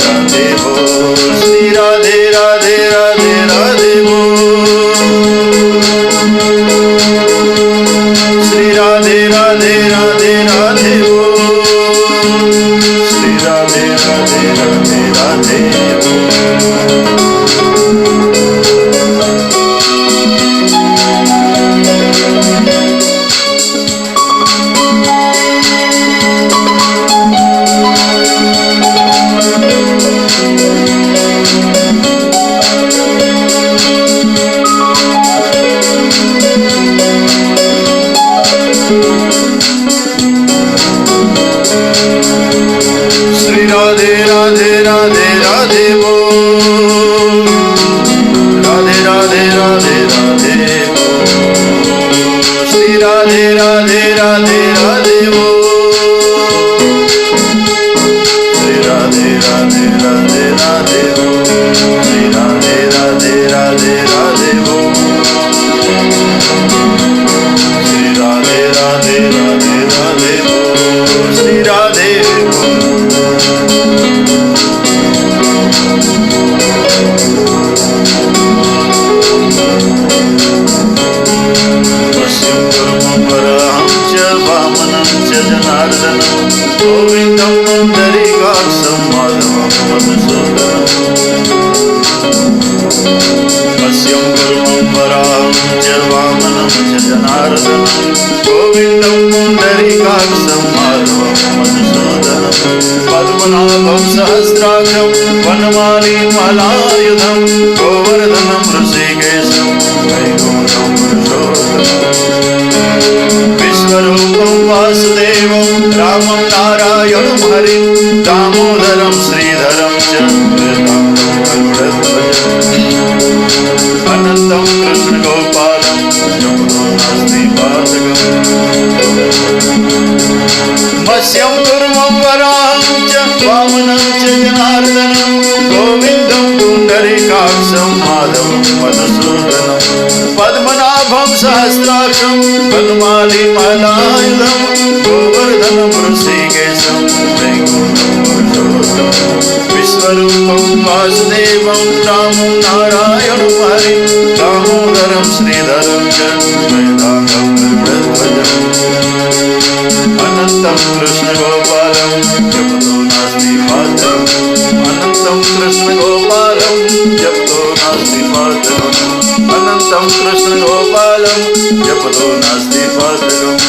राधे बोल, श्री राधे राधे राधे राधे बोल, श्री राधे राधे राधे राधे बोल, श्री राधे राधे राधे राधे बोल। राधे राधे राधे राधे बोल, राधे राधे राधे राधे बोल, श्री राधे राधे राधे राधे बोल, श्री राधे राधे राधे राधे बोल, श्री राधे राधे राधे राधे बोल, श्री राधे राधे राधे राधे बोल, श्री राधे जनार्दनं गोविन्दं पुण्डरीकाक्षं माधवं मधुसूदनं मत्स्यं कूर्मं वराहं च वामनं च जनार्दनं गोविन्दं पुण्डरीकाक्षं माधवं मधुसूदनं पद्मनाभं सहस्राक्षं वनमालीं मलायुधं गोवर्धनं ऋषिकेशं वैकुण्ठं पुरुषोत्तमम् विश्वरूपं वासुदेवं रामं नारायणं हरिं दामोदरं श्रीधरं च अनन्तं कृष्णगोपालं जमुनास्ति पातकम् मत्स्यं कूर्मं वराहं च वामनं च जनार्दनं गोविन्दं पुण्डरीकाक्षं माधवं मधुसूदनं पद्मनाभं सहस्राक्षं वनमालीं मलायुधं गोवर्धनं ऋषिकेशं वैकुण्ठं पुरुषोत्तमं विश्वरूपं वासुदेवं रामं नारायणं हरिं दामोदरं श्रीधरं च वेदान्तं गरुडध्वजम् अनन्तं कृष्णगोपालं जपतो नास्ति पात्रम् अनन्तं कृष्णगोपालं जपतो नास्ति पात्रम् अनन्तं कृष्णगोपालं जपतो नास्ति पात्रम्